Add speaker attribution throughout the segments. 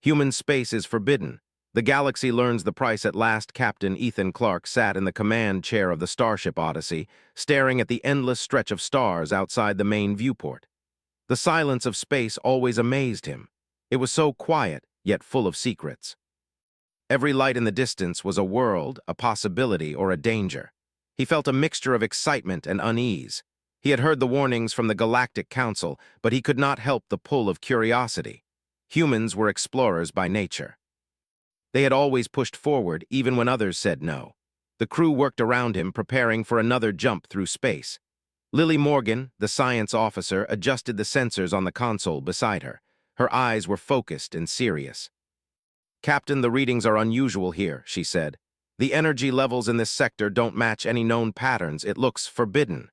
Speaker 1: Human space is forbidden. The galaxy learns the price at last. Captain Ethan Clark sat in the command chair of the Starship Odyssey, staring at the endless stretch of stars outside the main viewport. The silence of space always amazed him. It was so quiet, yet full of secrets. Every light in the distance was a world, a possibility, or a danger. He felt a mixture of excitement and unease. He had heard the warnings from the Galactic Council, but he could not help the pull of curiosity. Humans were explorers by nature. They had always pushed forward, even when others said no. The crew worked around him, preparing for another jump through space. Lily Morgan, the science officer, adjusted the sensors on the console beside her. Her eyes were focused and serious. "Captain, the readings are unusual here," she said. "The energy levels in this sector don't match any known patterns. It looks forbidden."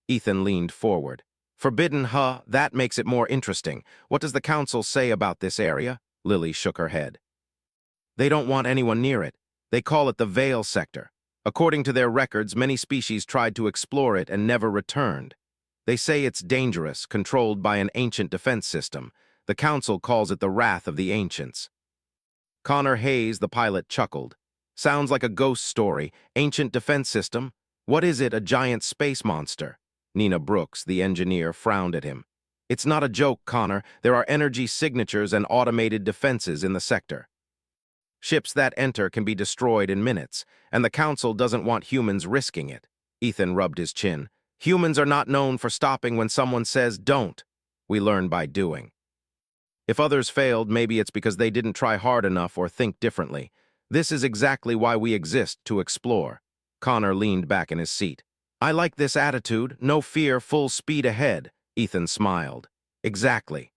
Speaker 1: Ethan leaned forward. "Forbidden, huh? That makes it more interesting. What does the council say about this area?" Lily shook her head. "They don't want anyone near it. They call it the Veil Sector. According to their records, many species tried to explore it and never returned. They say it's dangerous, controlled by an ancient defense system. The council calls it the Wrath of the Ancients." Connor Hayes, the pilot, chuckled. "Sounds like a ghost story. Ancient defense system? What is it, a giant space monster?" Nina Brooks, the engineer, frowned at him. "It's not a joke, Connor. There are energy signatures and automated defenses in the sector. Ships that enter can be destroyed in minutes, and the Council doesn't want humans risking it." Ethan rubbed his chin. "Humans are not known for stopping when someone says don't. We learn by doing. If others failed, maybe it's because they didn't try hard enough or think differently. This is exactly why we exist, to explore." Connor leaned back in his seat. "I like this attitude. No fear, full speed ahead." Ethan smiled. "Exactly.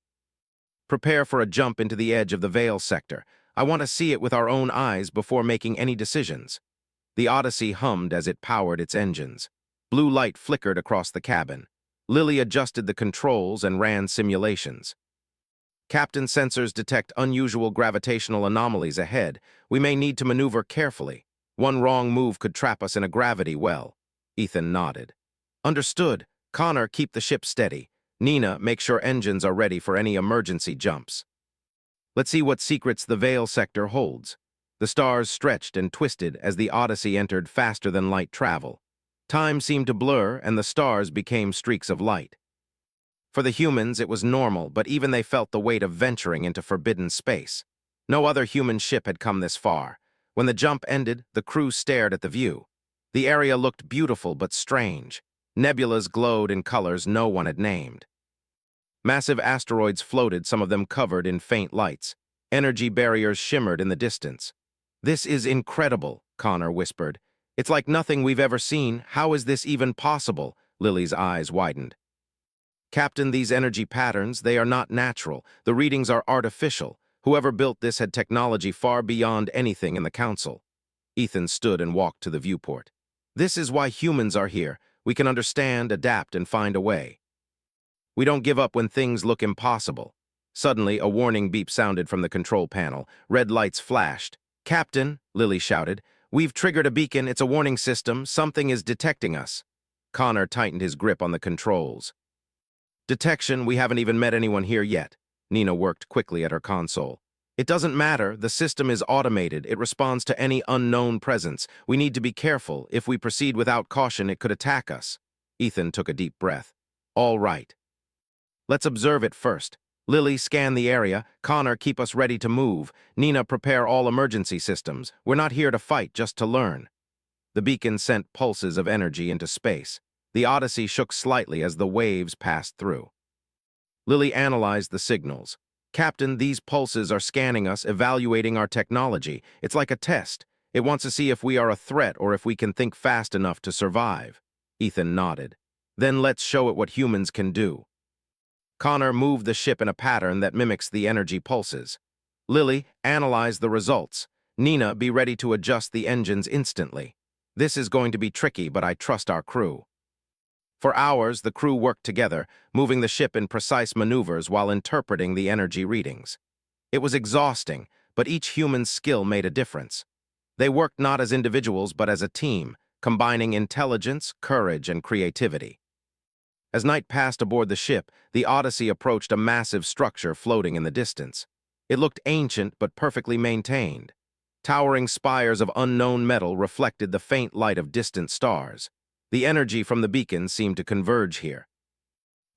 Speaker 1: Prepare for a jump into the edge of the Veil Sector. I want to see it with our own eyes before making any decisions." The Odyssey hummed as it powered its engines. Blue light flickered across the cabin. Lily adjusted the controls and ran simulations. "Captain, sensors detect unusual gravitational anomalies ahead. We may need to maneuver carefully. One wrong move could trap us in a gravity well." Ethan nodded. "Understood. Connor, keep the ship steady. Nina, make sure engines are ready for any emergency jumps. Let's see what secrets the Veil Sector holds." The stars stretched and twisted as the Odyssey entered faster-than-light travel. Time seemed to blur, and the stars became streaks of light. For the humans, it was normal, but even they felt the weight of venturing into forbidden space. No other human ship had come this far. When the jump ended, the crew stared at the view. The area looked beautiful but strange. Nebulas glowed in colors no one had named. Massive asteroids floated, some of them covered in faint lights. Energy barriers shimmered in the distance. "This is incredible," Connor whispered. "It's like nothing we've ever seen. How is this even possible?" Lily's eyes widened. "Captain, these energy patterns, they are not natural. The readings are artificial. Whoever built this had technology far beyond anything in the Council." Ethan stood and walked to the viewport. "This is why humans are here. We can understand, adapt, and find a way. We don't give up when things look impossible." Suddenly, a warning beep sounded from the control panel. Red lights flashed. "Captain," Lily shouted, "we've triggered a beacon. It's a warning system. Something is detecting us." Connor tightened his grip on the controls. "Detection, we haven't even met anyone here yet." Nina worked quickly at her console. "It doesn't matter. The system is automated. It responds to any unknown presence. We need to be careful. If we proceed without caution, it could attack us." Ethan took a deep breath. "All right. Let's observe it first. Lily, scan the area. Connor, keep us ready to move. Nina, prepare all emergency systems. We're not here to fight, just to learn." The beacon sent pulses of energy into space. The Odyssey shook slightly as the waves passed through. Lily analyzed the signals. "Captain, these pulses are scanning us, evaluating our technology. It's like a test. It wants to see if we are a threat or if we can think fast enough to survive." Ethan nodded. "Then let's show it what humans can do." Connor moved the ship in a pattern that mimics the energy pulses. "Lily, analyze the results. Nina, be ready to adjust the engines instantly. This is going to be tricky, but I trust our crew." For hours, the crew worked together, moving the ship in precise maneuvers while interpreting the energy readings. It was exhausting, but each human's skill made a difference. They worked not as individuals, but as a team, combining intelligence, courage, and creativity. As night passed aboard the ship, the Odyssey approached a massive structure floating in the distance. It looked ancient but perfectly maintained. Towering spires of unknown metal reflected the faint light of distant stars. The energy from the beacon seemed to converge here.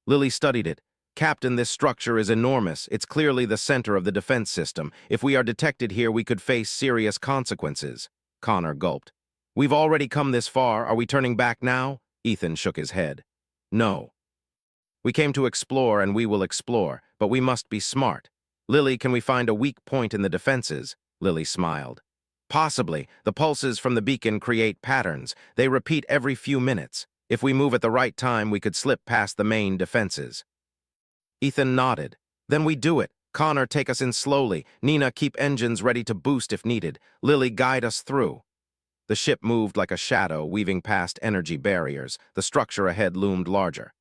Speaker 1: Lily studied it. Captain, this structure is enormous. It's clearly the center of the defense system. If we are detected here, we could face serious consequences. Connor gulped. We've already come this far. Are we turning back now? Ethan shook his head. No. We came to explore and we will explore, but we must be smart. Lily, can we find a weak point in the defenses? Lily smiled. Possibly. The pulses from the beacon create patterns. They repeat every few minutes. If we move at the right time, we could slip past the main defenses. Ethan nodded. Then we do it. Connor, take us in slowly. Nina, keep engines ready to boost if needed. Lily, guide us through. The ship moved like a shadow, weaving past energy barriers. The structure ahead loomed larger.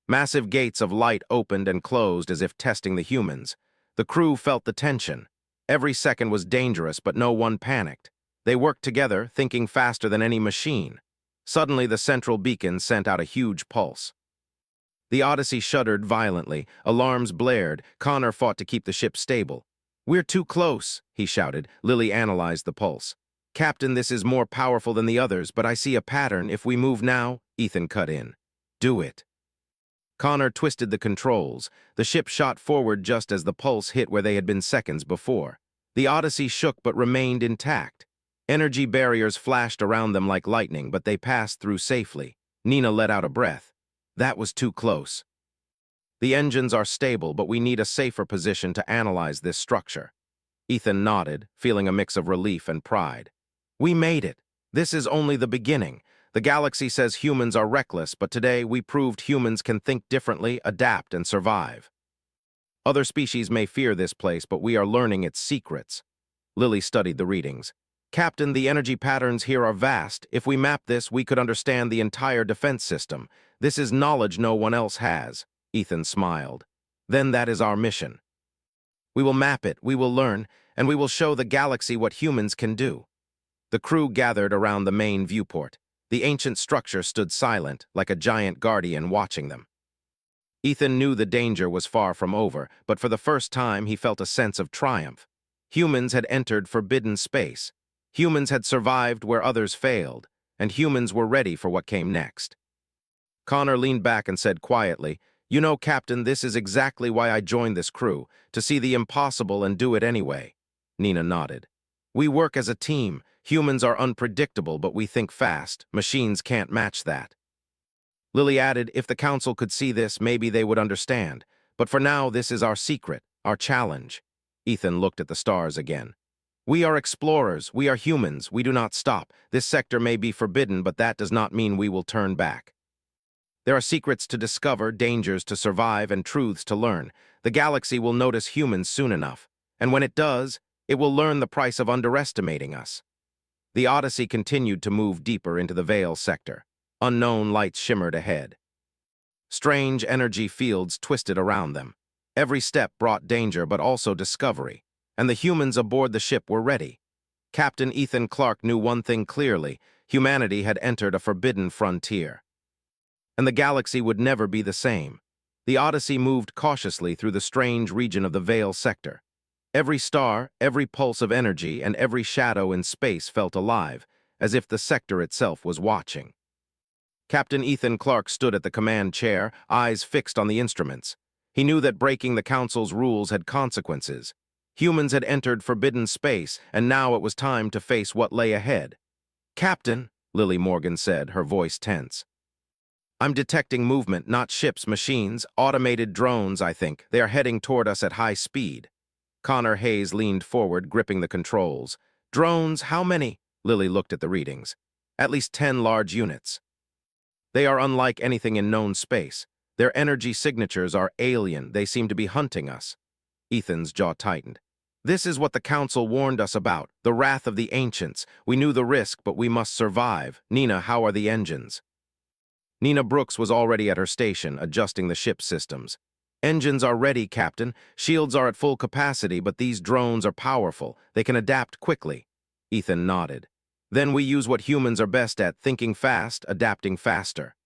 Speaker 1: Massive gates of light opened and closed as if testing the humans. The crew felt the tension. Every second was dangerous, but no one panicked. They worked together, thinking faster than any machine. Suddenly, the central beacon sent out a huge pulse. The Odyssey shuddered violently. Alarms blared. Connor fought to keep the ship stable. We're too close, he shouted. Lily analyzed the pulse. Captain, this is more powerful than the others, but I see a pattern. If we move now, Ethan cut in. Do it. Connor twisted the controls. The ship shot forward just as the pulse hit where they had been seconds before. The Odyssey shook but remained intact. Energy barriers flashed around them like lightning, but they passed through safely. Nina let out a breath. That was too close. The engines are stable, but we need a safer position to analyze this structure. Ethan nodded, feeling a mix of relief and pride. We made it. This is only the beginning. The galaxy says humans are reckless, but today we proved humans can think differently, adapt, and survive. Other species may fear this place, but we are learning its secrets. Lily studied the readings. Captain, the energy patterns here are vast. If we map this, we could understand the entire defense system. This is knowledge no one else has. Ethan smiled. Then that is our mission. We will map it, we will learn, and we will show the galaxy what humans can do. The crew gathered around the main viewport. The ancient structure stood silent, like a giant guardian watching them. Ethan knew the danger was far from over, but for the first time he felt a sense of triumph. Humans had entered forbidden space. Humans had survived where others failed, and humans were ready for what came next. Connor leaned back and said quietly, You know, Captain, this is exactly why I joined this crew, to see the impossible and do it anyway. Nina nodded. We work as a team. Humans are unpredictable, but we think fast. Machines can't match that. Lily added, If the Council could see this, maybe they would understand. But for now, this is our secret, our challenge. Ethan looked at the stars again. We are explorers. We are humans. We do not stop. This sector may be forbidden, but that does not mean we will turn back. There are secrets to discover, dangers to survive, and truths to learn. The galaxy will notice humans soon enough. And when it does, it will learn the price of underestimating us. The Odyssey continued to move deeper into the Veil sector. Unknown lights shimmered ahead. Strange energy fields twisted around them. Every step brought danger but also discovery, and the humans aboard the ship were ready. Captain Ethan Clark knew one thing clearly: humanity had entered a forbidden frontier. And the galaxy would never be the same. The Odyssey moved cautiously through the strange region of the Veil sector. Every star, every pulse of energy, and every shadow in space felt alive, as if the sector itself was watching. Captain Ethan Clark stood at the command chair, eyes fixed on the instruments. He knew that breaking the Council's rules had consequences. Humans had entered forbidden space, and now it was time to face what lay ahead. Captain, Lily Morgan said, her voice tense. I'm detecting movement, not ships, machines, automated drones, I think. They are heading toward us at high speed. Connor Hayes leaned forward, gripping the controls. Drones, how many? Lily looked at the readings. At least 10 large units. They are unlike anything in known space. Their energy signatures are alien. They seem to be hunting us. Ethan's jaw tightened. This is what the Council warned us about, the wrath of the ancients. We knew the risk, but we must survive. Nina, how are the engines? Nina Brooks was already at her station, adjusting the ship's systems. Engines are ready, Captain. Shields are at full capacity, but these drones are powerful. They can adapt quickly. Ethan nodded. Then we use what humans are best at, thinking fast, adapting faster.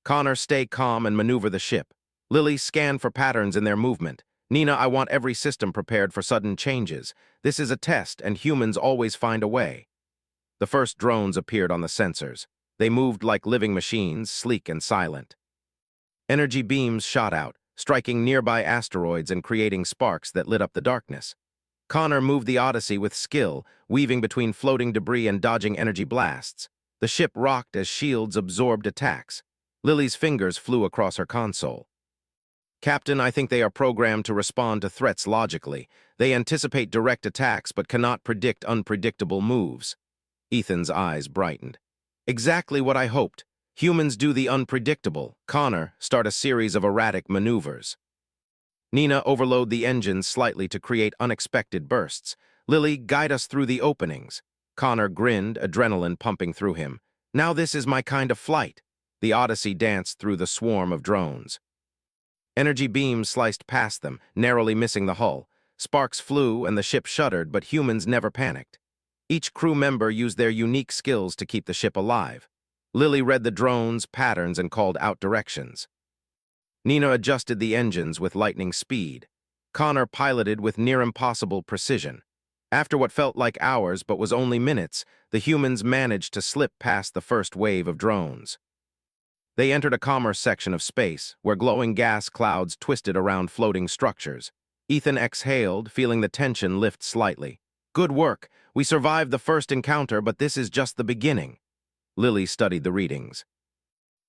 Speaker 1: Connor, stay calm and maneuver the ship. Lily, scan for patterns in their movement. Nina, I want every system prepared for sudden changes. This is a test, and humans always find a way. The first drones appeared on the sensors. They moved like living machines, sleek and silent. Energy beams shot out, striking nearby asteroids and creating sparks that lit up the darkness. Connor moved the Odyssey with skill, weaving between floating debris and dodging energy blasts. The ship rocked as shields absorbed attacks. Lily's fingers flew across her console. Captain, I think they are programmed to respond to threats logically. They anticipate direct attacks but cannot predict unpredictable moves. Ethan's eyes brightened. Exactly what I hoped. Humans do the unpredictable. Connor, start a series of erratic maneuvers. Nina, overload the engines slightly to create unexpected bursts. Lily, guide us through the openings. Connor grinned, adrenaline pumping through him. Now this is my kind of flight. The Odyssey danced through the swarm of drones. Energy beams sliced past them, narrowly missing the hull. Sparks flew and the ship shuddered, but humans never panicked. Each crew member used their unique skills to keep the ship alive. Lily read the drones' patterns and called out directions. Nina adjusted the engines with lightning speed. Connor piloted with near-impossible precision. After what felt like hours but was only minutes, the humans managed to slip past the first wave of drones. They entered a commerce section of space, where glowing gas clouds twisted around floating structures. Ethan exhaled, feeling the tension lift slightly. Good work. We survived the first encounter, but this is just the beginning. Lily studied the readings.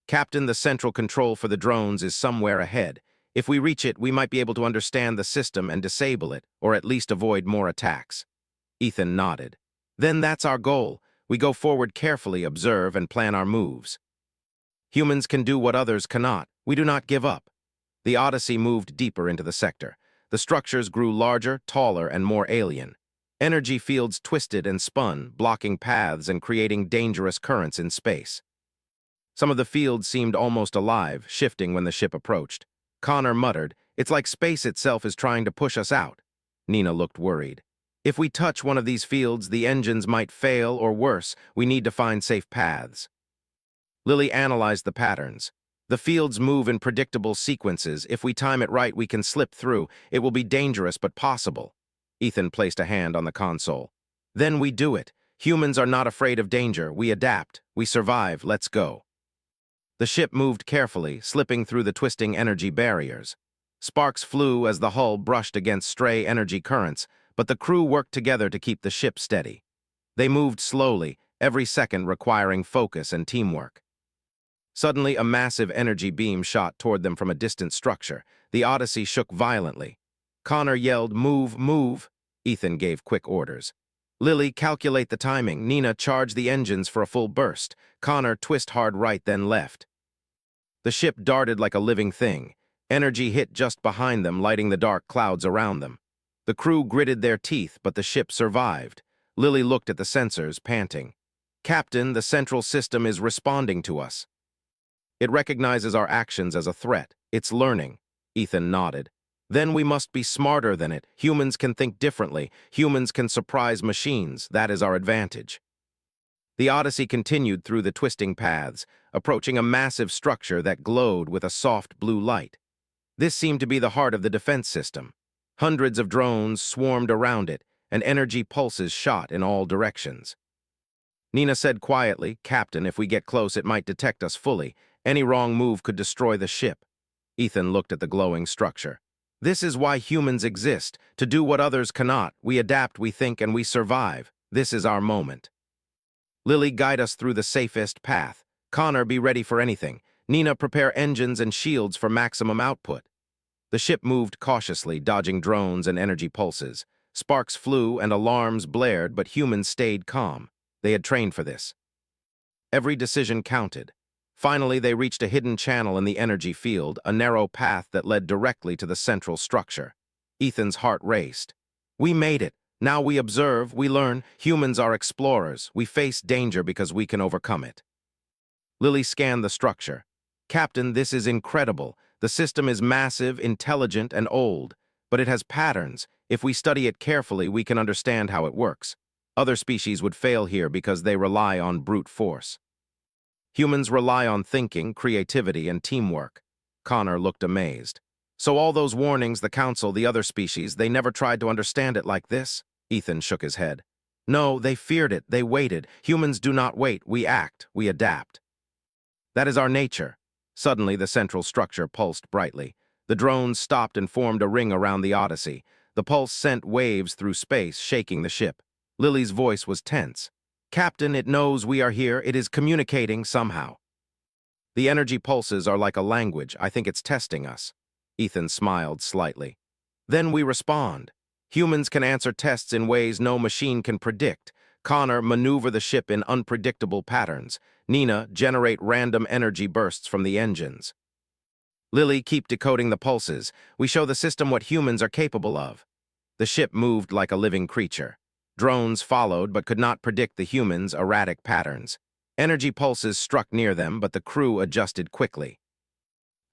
Speaker 1: Captain, the central control for the drones is somewhere ahead. If we reach it, we might be able to understand the system and disable it, or at least avoid more attacks. Ethan nodded. Then that's our goal. We go forward carefully, observe, and plan our moves. Humans can do what others cannot. We do not give up. The Odyssey moved deeper into the sector. The structures grew larger, taller, and more alien. Energy fields twisted and spun, blocking paths and creating dangerous currents in space. Some of the fields seemed almost alive, shifting when the ship approached. Connor muttered, "It's like space itself is trying to push us out." Nina looked worried. "If we touch one of these fields, the engines might fail, or worse, we need to find safe paths." Lily analyzed the patterns. The fields move in predictable sequences. If we time it right, we can slip through. It will be dangerous, but possible. Ethan placed a hand on the console. Then we do it. Humans are not afraid of danger. We adapt. We survive. Let's go. The ship moved carefully, slipping through the twisting energy barriers. Sparks flew as the hull brushed against stray energy currents, but the crew worked together to keep the ship steady. They moved slowly, every second requiring focus and teamwork. Suddenly, a massive energy beam shot toward them from a distant structure. The Odyssey shook violently. Connor yelled, "Move, move!" Ethan gave quick orders. Lily, calculate the timing. Nina, charge the engines for a full burst. Connor, twist hard right, then left. The ship darted like a living thing. Energy hit just behind them, lighting the dark clouds around them. The crew gritted their teeth, but the ship survived. Lily looked at the sensors, panting. "Captain, the central system is responding to us. It recognizes our actions as a threat. It's learning." Ethan nodded. "Then we must be smarter than it. Humans can think differently. Humans can surprise machines. That is our advantage." The Odyssey continued through the twisting paths, approaching a massive structure that glowed with a soft blue light. This seemed to be the heart of the defense system. Hundreds of drones swarmed around it, and energy pulses shot in all directions. Nina said quietly, "Captain, if we get close, it might detect us fully. Any wrong move could destroy the ship." Ethan looked at the glowing structure. "This is why humans exist, to do what others cannot. We adapt, we think, and we survive. This is our moment." Lily, guide us through the safest path. Connor, be ready for anything. Nina, prepare engines and shields for maximum output. The ship moved cautiously, dodging drones and energy pulses. Sparks flew and alarms blared, but humans stayed calm. They had trained for this. Every decision counted. Finally, they reached a hidden channel in the energy field, a narrow path that led directly to the central structure. Ethan's heart raced. "We made it. Now we observe, we learn. Humans are explorers. We face danger because we can overcome it." Lily scanned the structure. "Captain, this is incredible. The system is massive, intelligent, and old. But it has patterns. If we study it carefully, we can understand how it works. Other species would fail here because they rely on brute force. Humans rely on thinking, creativity, and teamwork." Connor looked amazed. So all those warnings, the Council, the other species, they never tried to understand it like this? Ethan shook his head. No, they feared it, they waited. Humans do not wait, we act, we adapt. That is our nature. Suddenly, the central structure pulsed brightly. The drones stopped and formed a ring around the Odyssey. The pulse sent waves through space, shaking the ship. Lily's voice was tense. Captain, it knows we are here, it is communicating somehow. The energy pulses are like a language, I think it's testing us. Ethan smiled slightly. Then we respond. Humans can answer tests in ways no machine can predict. Connor, maneuver the ship in unpredictable patterns. Nina, generate random energy bursts from the engines. Lily, keep decoding the pulses. We show the system what humans are capable of. The ship moved like a living creature. Drones followed but could not predict the humans' erratic patterns. Energy pulses struck near them, but the crew adjusted quickly.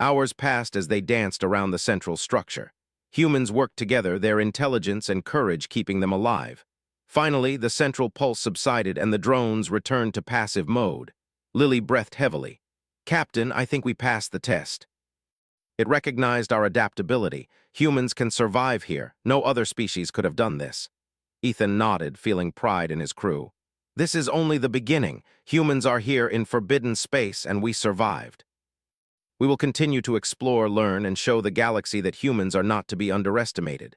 Speaker 1: Hours passed as they danced around the central structure. Humans worked together, their intelligence and courage keeping them alive. Finally, the central pulse subsided and the drones returned to passive mode. Lily breathed heavily. Captain, I think we passed the test. It recognized our adaptability. Humans can survive here. No other species could have done this. Ethan nodded, feeling pride in his crew. This is only the beginning. Humans are here in forbidden space and we survived. We will continue to explore, learn, and show the galaxy that humans are not to be underestimated.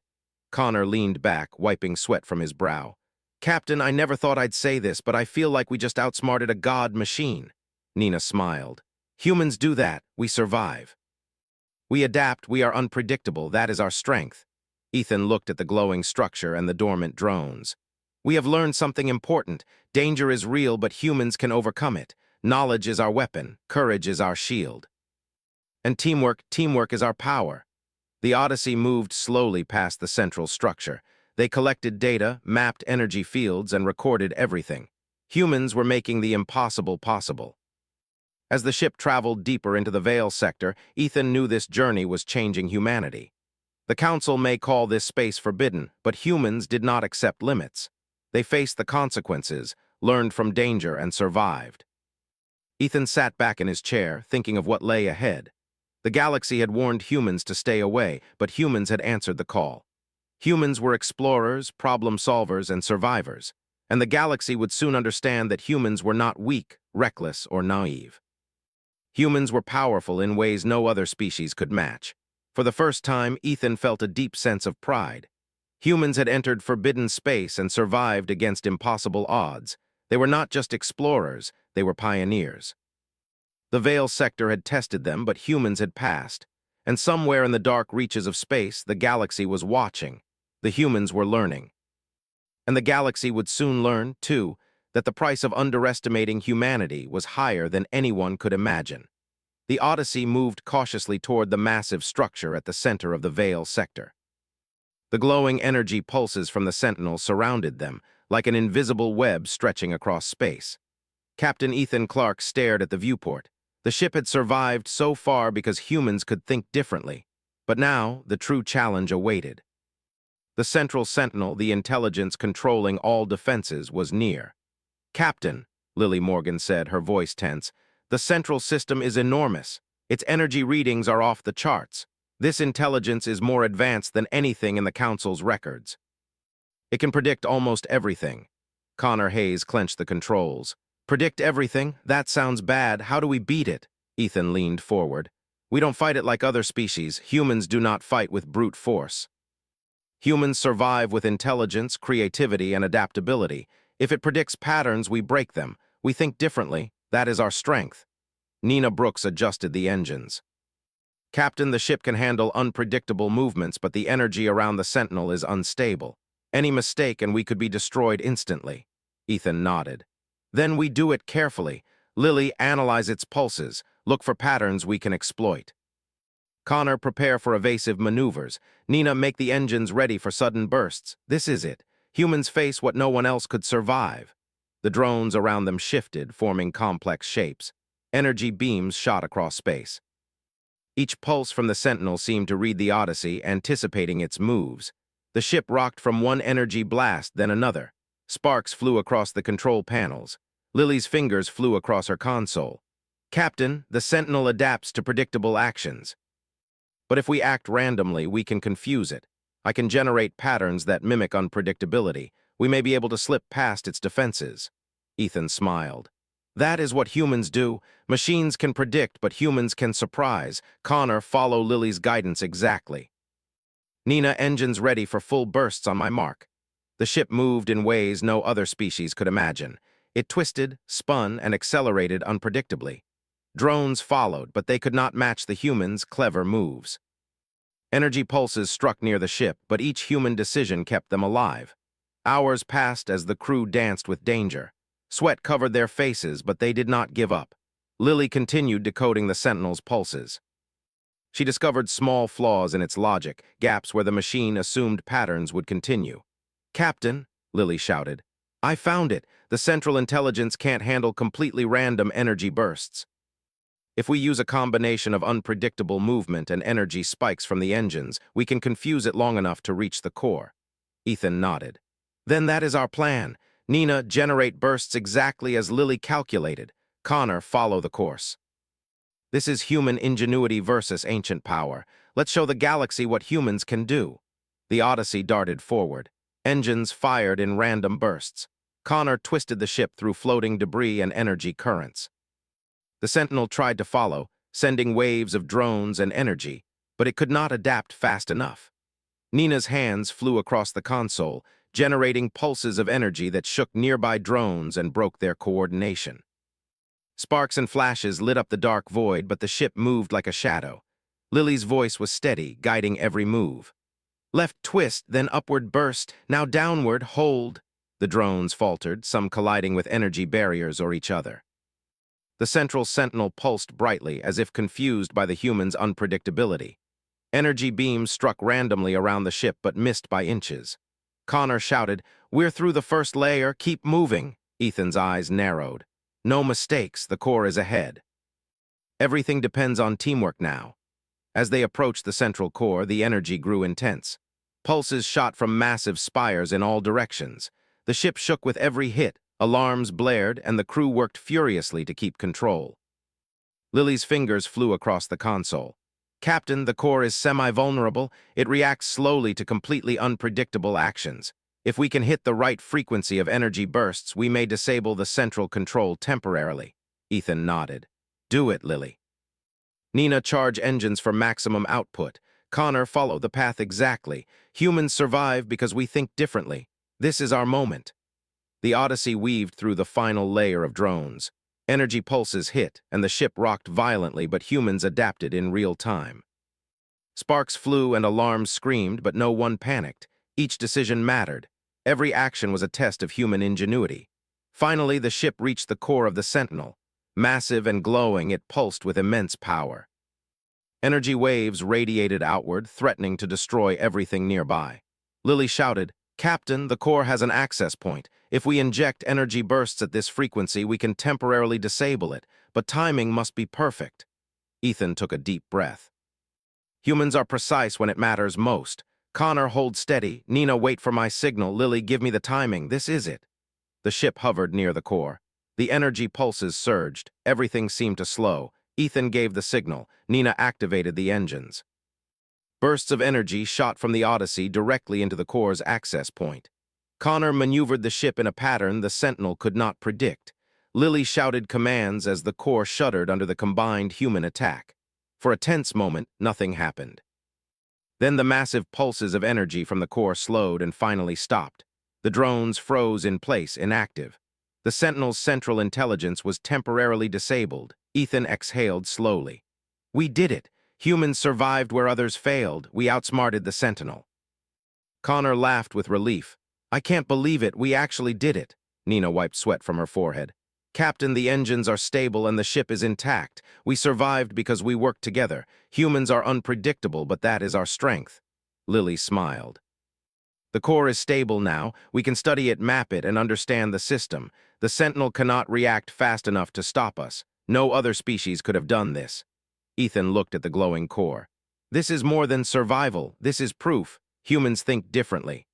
Speaker 1: Connor leaned back, wiping sweat from his brow. Captain, I never thought I'd say this, but I feel like we just outsmarted a god machine. Nina smiled. Humans do that. We survive. We adapt. We are unpredictable. That is our strength. Ethan looked at the glowing structure and the dormant drones. We have learned something important. Danger is real, but humans can overcome it. Knowledge is our weapon. Courage is our shield. And teamwork is our power. The Odyssey moved slowly past the central structure. They collected data, mapped energy fields, and recorded everything. Humans were making the impossible possible. As the ship traveled deeper into the Veil sector, Ethan knew this journey was changing humanity. The Council may call this space forbidden, but humans did not accept limits. They faced the consequences, learned from danger, and survived. Ethan sat back in his chair, thinking of what lay ahead. The galaxy had warned humans to stay away, but humans had answered the call. Humans were explorers, problem solvers, and survivors, and the galaxy would soon understand that humans were not weak, reckless, or naive. Humans were powerful in ways no other species could match. For the first time, Ethan felt a deep sense of pride. Humans had entered forbidden space and survived against impossible odds. They were not just explorers, they were pioneers. The Veil sector had tested them, but humans had passed. And somewhere in the dark reaches of space, the galaxy was watching. The humans were learning. And the galaxy would soon learn, too, that the price of underestimating humanity was higher than anyone could imagine. The Odyssey moved cautiously toward the massive structure at the center of the Veil sector. The glowing energy pulses from the Sentinel surrounded them, like an invisible web stretching across space. Captain Ethan Clark stared at the viewport. The ship had survived so far because humans could think differently. But now, the true challenge awaited. The central sentinel, the intelligence controlling all defenses, was near. Captain, Lily Morgan said, her voice tense, the central system is enormous. Its energy readings are off the charts. This intelligence is more advanced than anything in the Council's records. It can predict almost everything. Connor Hayes clenched the controls. Predict everything? That sounds bad. How do we beat it? Ethan leaned forward. We don't fight it like other species. Humans do not fight with brute force. Humans survive with intelligence, creativity, and adaptability. If it predicts patterns, we break them. We think differently. That is our strength. Nina Brooks adjusted the engines. Captain, the ship can handle unpredictable movements, but the energy around the Sentinel is unstable. Any mistake and we could be destroyed instantly. Ethan nodded. Then we do it carefully. Lily, analyze its pulses. Look for patterns we can exploit. Connor, prepare for evasive maneuvers. Nina, make the engines ready for sudden bursts. This is it. Humans face what no one else could survive. The drones around them shifted, forming complex shapes. Energy beams shot across space. Each pulse from the Sentinel seemed to read the Odyssey, anticipating its moves. The ship rocked from one energy blast, then another. Sparks flew across the control panels. Lily's fingers flew across her console. Captain, the Sentinel adapts to predictable actions. But if we act randomly, we can confuse it. I can generate patterns that mimic unpredictability. We may be able to slip past its defenses." Ethan smiled. "That is what humans do. Machines can predict, but humans can surprise. Connor, follow Lily's guidance exactly." "Nina, engines ready for full bursts on my mark." The ship moved in ways no other species could imagine. It twisted, spun, and accelerated unpredictably. Drones followed, but they could not match the humans' clever moves. Energy pulses struck near the ship, but each human decision kept them alive. Hours passed as the crew danced with danger. Sweat covered their faces, but they did not give up. Lily continued decoding the Sentinel's pulses. She discovered small flaws in its logic, gaps where the machine assumed patterns would continue. "Captain," Lily shouted, "I found it. The Central Intelligence can't handle completely random energy bursts. If we use a combination of unpredictable movement and energy spikes from the engines, we can confuse it long enough to reach the core." Ethan nodded. "Then that is our plan. Nina, generate bursts exactly as Lily calculated. Connor, follow the course. This is human ingenuity versus ancient power. Let's show the galaxy what humans can do." The Odyssey darted forward. Engines fired in random bursts. Connor twisted the ship through floating debris and energy currents. The Sentinel tried to follow, sending waves of drones and energy, but it could not adapt fast enough. Nina's hands flew across the console, generating pulses of energy that shook nearby drones and broke their coordination. Sparks and flashes lit up the dark void, but the ship moved like a shadow. Lily's voice was steady, guiding every move. "Left twist, then upward burst, now downward, hold." The drones faltered, some colliding with energy barriers or each other. The central sentinel pulsed brightly, as if confused by the humans' unpredictability. Energy beams struck randomly around the ship but missed by inches. Connor shouted, "We're through the first layer, keep moving." Ethan's eyes narrowed. "No mistakes, the core is ahead." Everything depends on teamwork now. As they approached the central core, the energy grew intense. Pulses shot from massive spires in all directions. The ship shook with every hit, alarms blared, and the crew worked furiously to keep control. Lily's fingers flew across the console. "Captain, the core is semi-vulnerable. It reacts slowly to completely unpredictable actions. If we can hit the right frequency of energy bursts, we may disable the central control temporarily." Ethan nodded. "Do it, Lily." Nina, charge engines for maximum output. Connor, follow the path exactly. Humans survive because we think differently. This is our moment. The Odyssey weaved through the final layer of drones. Energy pulses hit, and the ship rocked violently, but humans adapted in real time. Sparks flew and alarms screamed, but no one panicked. Each decision mattered. Every action was a test of human ingenuity. Finally, the ship reached the core of the Sentinel. Massive and glowing, it pulsed with immense power. Energy waves radiated outward, threatening to destroy everything nearby. Lily shouted, "Captain, the core has an access point. If we inject energy bursts at this frequency, we can temporarily disable it, but timing must be perfect." Ethan took a deep breath. "Humans are precise when it matters most. Connor, hold steady. Nina, wait for my signal. Lily, give me the timing. This is it." The ship hovered near the core. The energy pulses surged. Everything seemed to slow. Ethan gave the signal. Nina activated the engines. Bursts of energy shot from the Odyssey directly into the core's access point. Connor maneuvered the ship in a pattern the Sentinel could not predict. Lily shouted commands as the core shuddered under the combined human attack. For a tense moment, nothing happened. Then the massive pulses of energy from the core slowed and finally stopped. The drones froze in place, inactive. The Sentinel's central intelligence was temporarily disabled. Ethan exhaled slowly. "We did it. Humans survived where others failed. We outsmarted the Sentinel." Connor laughed with relief. "I can't believe it. We actually did it." Nina wiped sweat from her forehead. "Captain, the engines are stable and the ship is intact. We survived because we worked together. Humans are unpredictable, but that is our strength." Lily smiled. "The core is stable now. We can study it, map it, and understand the system. The Sentinel cannot react fast enough to stop us. No other species could have done this." Ethan looked at the glowing core. "This is more than survival. This is proof. Humans think differently.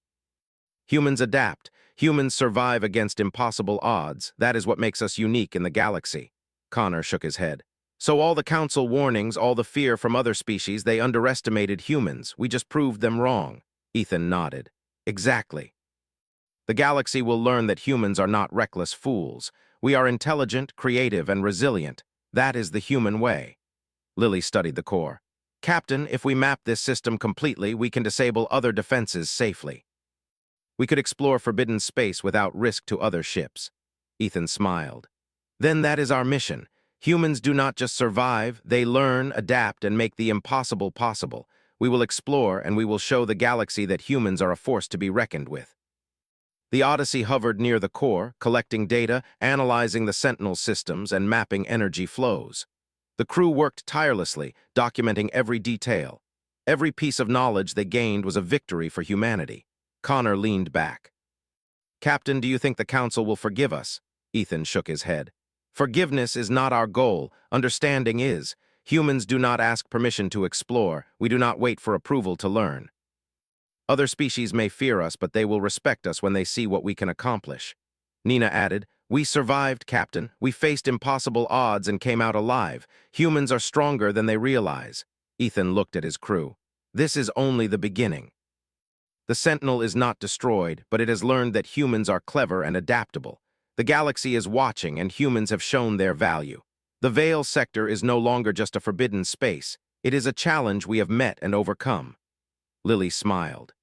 Speaker 1: Humans adapt. Humans survive against impossible odds. That is what makes us unique in the galaxy." Connor shook his head. So all the council warnings, all the fear from other species, they underestimated humans. We just proved them wrong. Ethan nodded. Exactly. The galaxy will learn that humans are not reckless fools. We are intelligent, creative, and resilient. That is the human way. Lily studied the core. Captain, if we map this system completely, we can disable other defenses safely. We could explore forbidden space without risk to other ships. Ethan smiled. Then that is our mission. Humans do not just survive, they learn, adapt, and make the impossible possible. We will explore, and we will show the galaxy that humans are a force to be reckoned with. The Odyssey hovered near the core, collecting data, analyzing the Sentinel systems, and mapping energy flows. The crew worked tirelessly, documenting every detail. Every piece of knowledge they gained was a victory for humanity. Connor leaned back. Captain, do you think the Council will forgive us? Ethan shook his head. Forgiveness is not our goal. Understanding is. Humans do not ask permission to explore. We do not wait for approval to learn. Other species may fear us, but they will respect us when they see what we can accomplish. Nina added, We survived, Captain. We faced impossible odds and came out alive. Humans are stronger than they realize. Ethan looked at his crew. This is only the beginning. The Sentinel is not destroyed, but it has learned that humans are clever and adaptable. The galaxy is watching, and humans have shown their value. The Veil sector is no longer just a forbidden space. It is a challenge we have met and overcome. Lily smiled.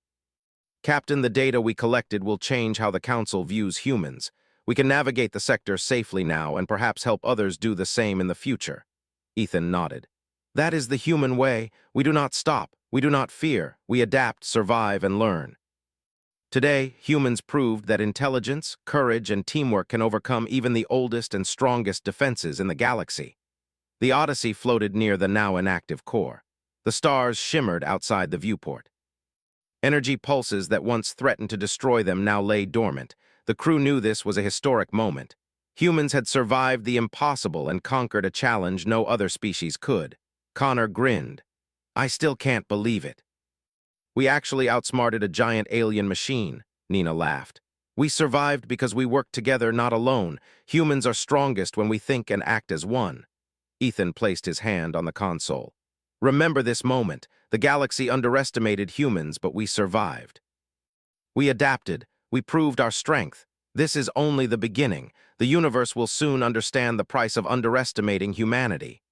Speaker 1: Captain, the data we collected will change how the Council views humans. We can navigate the sector safely now and perhaps help others do the same in the future. Ethan nodded. That is the human way. We do not stop. We do not fear. We adapt, survive, and learn. Today, humans proved that intelligence, courage, and teamwork can overcome even the oldest and strongest defenses in the galaxy. The Odyssey floated near the now inactive core. The stars shimmered outside the viewport. Energy pulses that once threatened to destroy them now lay dormant. The crew knew this was a historic moment. Humans had survived the impossible and conquered a challenge no other species could. Connor grinned. I still can't believe it. We actually outsmarted a giant alien machine, Nina laughed. We survived because we worked together, not alone. Humans are strongest when we think and act as one. Ethan placed his hand on the console. Remember this moment. The galaxy underestimated humans, but we survived. We adapted. We proved our strength. This is only the beginning. The universe will soon understand the price of underestimating humanity.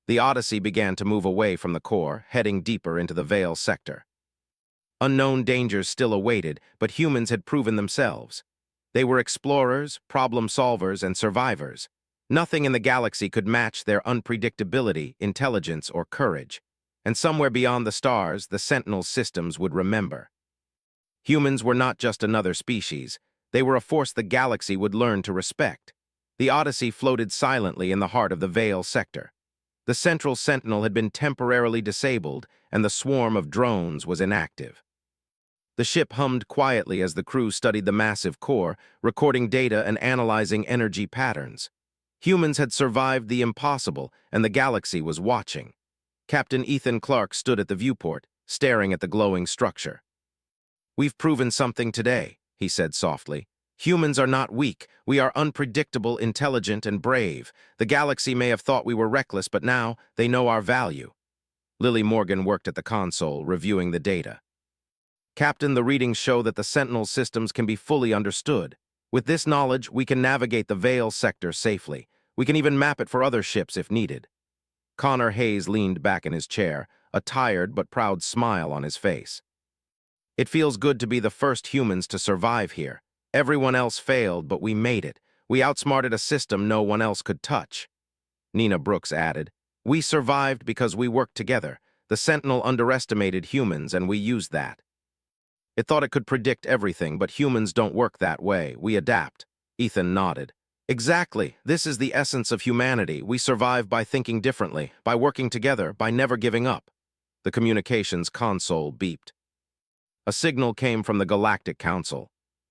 Speaker 1: The Odyssey began to move away from the core, heading deeper into the Veil sector. Unknown dangers still awaited, but humans had proven themselves. They were explorers, problem solvers, and survivors. Nothing in the galaxy could match their unpredictability, intelligence, or courage. And somewhere beyond the stars, the Sentinel systems would remember. Humans were not just another species. They were a force the galaxy would learn to respect. The Odyssey floated silently in the heart of the Veil sector. The central Sentinel had been temporarily disabled, and the swarm of drones was inactive. The ship hummed quietly as the crew studied the massive core, recording data and analyzing energy patterns. Humans had survived the impossible, and the galaxy was watching. Captain Ethan Clark stood at the viewport, staring at the glowing structure. We've proven something today, he said softly. Humans are not weak. We are unpredictable, intelligent, and brave. The galaxy may have thought we were reckless, but now they know our value. Lily Morgan worked at the console, reviewing the data. Captain, the readings show that the Sentinel systems can be fully understood. With this knowledge, we can navigate the Veil sector safely. We can even map it for other ships if needed. Connor Hayes leaned back in his chair, a tired but proud smile on his face. It feels good to be the first humans to survive here. Everyone else failed, but we made it. We outsmarted a system no one else could touch. Nina Brooks added, We survived because we worked together. The Sentinel underestimated humans, and we used that. It thought it could predict everything, but humans don't work that way. We adapt. Ethan nodded. Exactly. This is the essence of humanity. We survive by thinking differently, by working together, by never giving up. The communications console beeped. A signal came from the Galactic Council.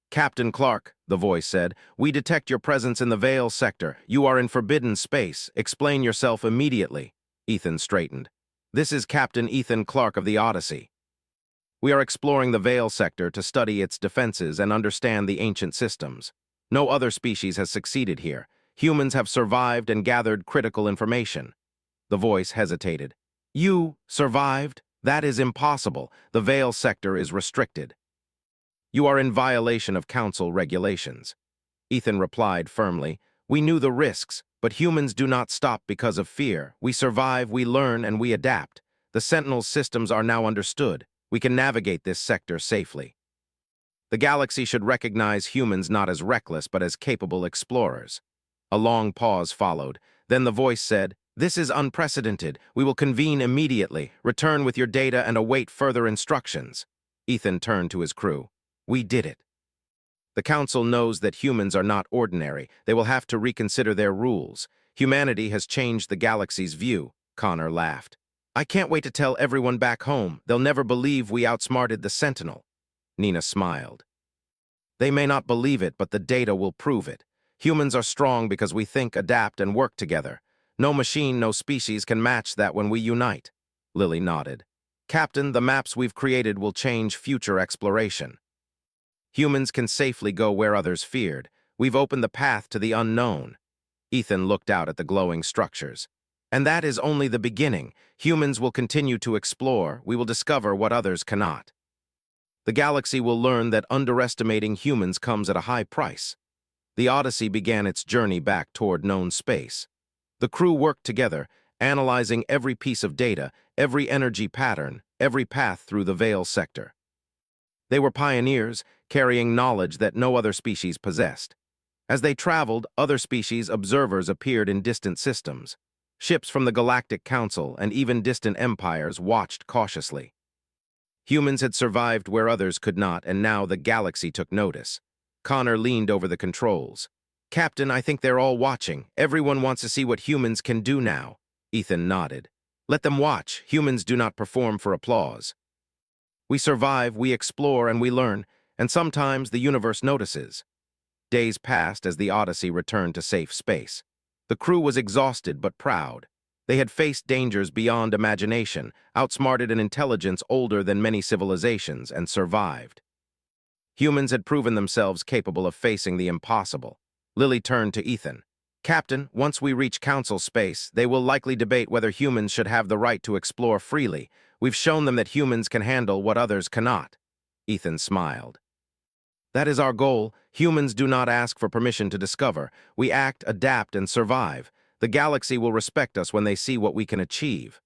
Speaker 1: Captain Clark, the voice said, we detect your presence in the Veil sector. You are in forbidden space. Explain yourself immediately. Ethan straightened. This is Captain Ethan Clark of the Odyssey. We are exploring the Veil sector to study its defenses and understand the ancient systems. No other species has succeeded here. Humans have survived and gathered critical information. The voice hesitated. You survived? That is impossible. The Veil sector is restricted. You are in violation of council regulations. Ethan replied firmly. We knew the risks, but humans do not stop because of fear. We survive, we learn, and we adapt. The Sentinel's systems are now understood. We can navigate this sector safely. The galaxy should recognize humans not as reckless, but as capable explorers. A long pause followed. Then the voice said, This is unprecedented. We will convene immediately. Return with your data and await further instructions. Ethan turned to his crew. We did it. The Council knows that humans are not ordinary. They will have to reconsider their rules. Humanity has changed the galaxy's view. Connor laughed. I can't wait to tell everyone back home. They'll never believe we outsmarted the Sentinel. Nina smiled. They may not believe it, but the data will prove it. Humans are strong because we think, adapt, and work together. No machine, no species can match that when we unite. Lily nodded. Captain, the maps we've created will change future exploration. Humans can safely go where others feared. We've opened the path to the unknown. Ethan looked out at the glowing structures. And that is only the beginning. Humans will continue to explore. We will discover what others cannot. The galaxy will learn that underestimating humans comes at a high price. The Odyssey began its journey back toward known space. The crew worked together, analyzing every piece of data, every energy pattern, every path through the Veil sector. They were pioneers, carrying knowledge that no other species possessed. As they traveled, other species observers appeared in distant systems. Ships from the Galactic Council and even distant empires watched cautiously. Humans had survived where others could not, and now the galaxy took notice. Connor leaned over the controls. Captain, I think they're all watching. Everyone wants to see what humans can do now. Ethan nodded. Let them watch. Humans do not perform for applause. We survive, we explore, and we learn, and sometimes the universe notices. Days passed as the Odyssey returned to safe space. The crew was exhausted but proud. They had faced dangers beyond imagination, outsmarted an intelligence older than many civilizations, and survived. Humans had proven themselves capable of facing the impossible. Lily turned to Ethan. Captain, once we reach Council space, they will likely debate whether humans should have the right to explore freely. We've shown them that humans can handle what others cannot. Ethan smiled. That is our goal. Humans do not ask for permission to discover. We act, adapt, and survive. The galaxy will respect us when they see what we can achieve.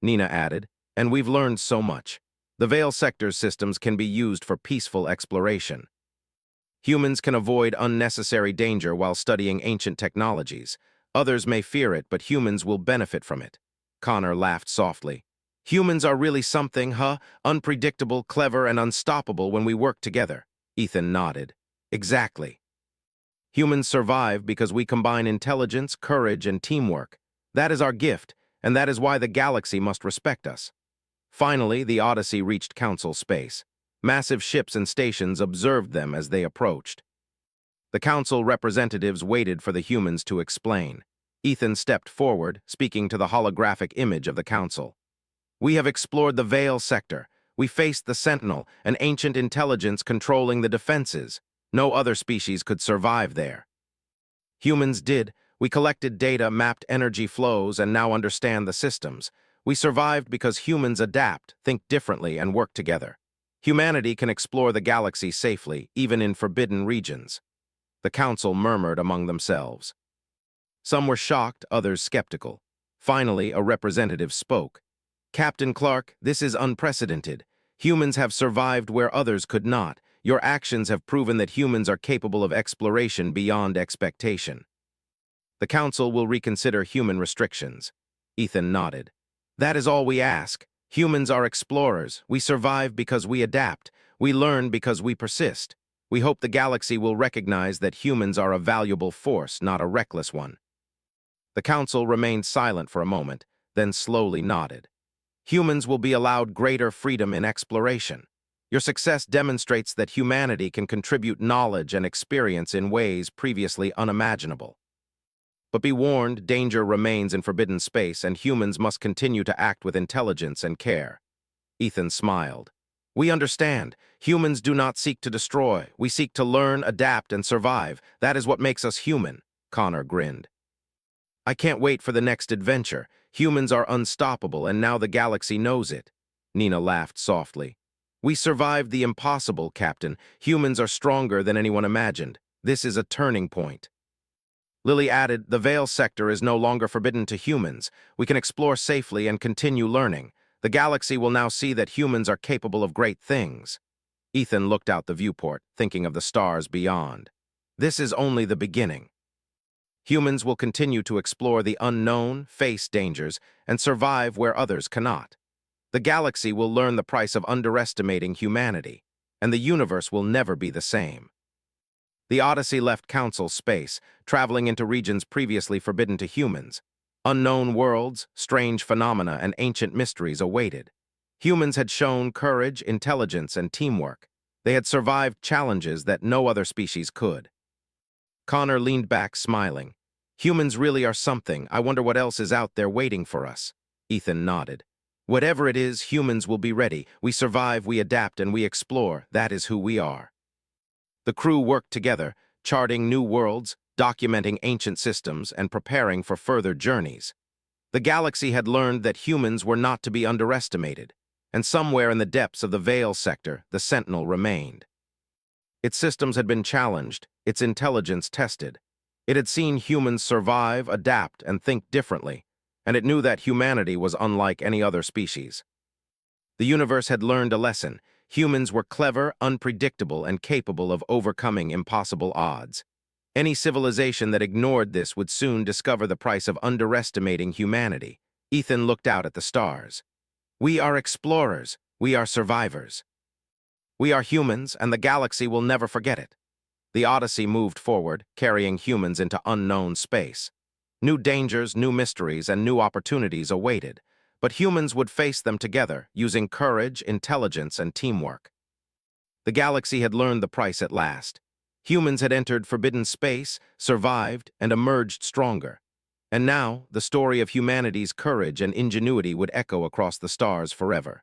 Speaker 1: Nina added, and we've learned so much. The Veil sector's systems can be used for peaceful exploration. Humans can avoid unnecessary danger while studying ancient technologies. Others may fear it, but humans will benefit from it. Connor laughed softly. Humans are really something, huh? Unpredictable, clever, and unstoppable when we work together. Ethan nodded. Exactly. Humans survive because we combine intelligence, courage, and teamwork. That is our gift, and that is why the galaxy must respect us. Finally, the Odyssey reached Council space. Massive ships and stations observed them as they approached. The Council representatives waited for the humans to explain. Ethan stepped forward, speaking to the holographic image of the Council. We have explored the Veil sector. We faced the Sentinel, an ancient intelligence controlling the defenses. No other species could survive there. Humans did. We collected data, mapped energy flows, and now understand the systems. We survived because humans adapt, think differently, and work together. Humanity can explore the galaxy safely, even in forbidden regions. The Council murmured among themselves. Some were shocked, others skeptical. Finally, a representative spoke. Captain Clark, this is unprecedented. Humans have survived where others could not. Your actions have proven that humans are capable of exploration beyond expectation. The Council will reconsider human restrictions. Ethan nodded. That is all we ask. Humans are explorers. We survive because we adapt. We learn because we persist. We hope the galaxy will recognize that humans are a valuable force, not a reckless one. The Council remained silent for a moment, then slowly nodded. Humans will be allowed greater freedom in exploration. Your success demonstrates that humanity can contribute knowledge and experience in ways previously unimaginable. But be warned, danger remains in forbidden space, and humans must continue to act with intelligence and care. Ethan smiled. We understand. Humans do not seek to destroy. We seek to learn, adapt, and survive. That is what makes us human. Connor grinned. I can't wait for the next adventure. Humans are unstoppable, and now the galaxy knows it. Nina laughed softly. We survived the impossible, Captain. Humans are stronger than anyone imagined. This is a turning point. Lily added, the Veil sector is no longer forbidden to humans. We can explore safely and continue learning. The galaxy will now see that humans are capable of great things. Ethan looked out the viewport, thinking of the stars beyond. This is only the beginning. Humans will continue to explore the unknown, face dangers, and survive where others cannot. The galaxy will learn the price of underestimating humanity, and the universe will never be the same. The Odyssey left Council space, traveling into regions previously forbidden to humans. Unknown worlds, strange phenomena, and ancient mysteries awaited. Humans had shown courage, intelligence, and teamwork. They had survived challenges that no other species could. Connor leaned back, smiling. Humans really are something. I wonder what else is out there waiting for us. Ethan nodded. Whatever it is, humans will be ready. We survive, we adapt, and we explore. That is who we are. The crew worked together, charting new worlds, documenting ancient systems, and preparing for further journeys. The galaxy had learned that humans were not to be underestimated, and somewhere in the depths of the Veil sector, the Sentinel remained. Its systems had been challenged, its intelligence tested. It had seen humans survive, adapt, and think differently, and it knew that humanity was unlike any other species. The universe had learned a lesson. Humans were clever, unpredictable, and capable of overcoming impossible odds. Any civilization that ignored this would soon discover the price of underestimating humanity. Ethan looked out at the stars. We are explorers. We are survivors. We are humans, and the galaxy will never forget it. The Odyssey moved forward, carrying humans into unknown space. New dangers, new mysteries, and new opportunities awaited, but humans would face them together, using courage, intelligence, and teamwork. The galaxy had learned the price at last. Humans had entered forbidden space, survived, and emerged stronger. And now, the story of humanity's courage and ingenuity would echo across the stars forever.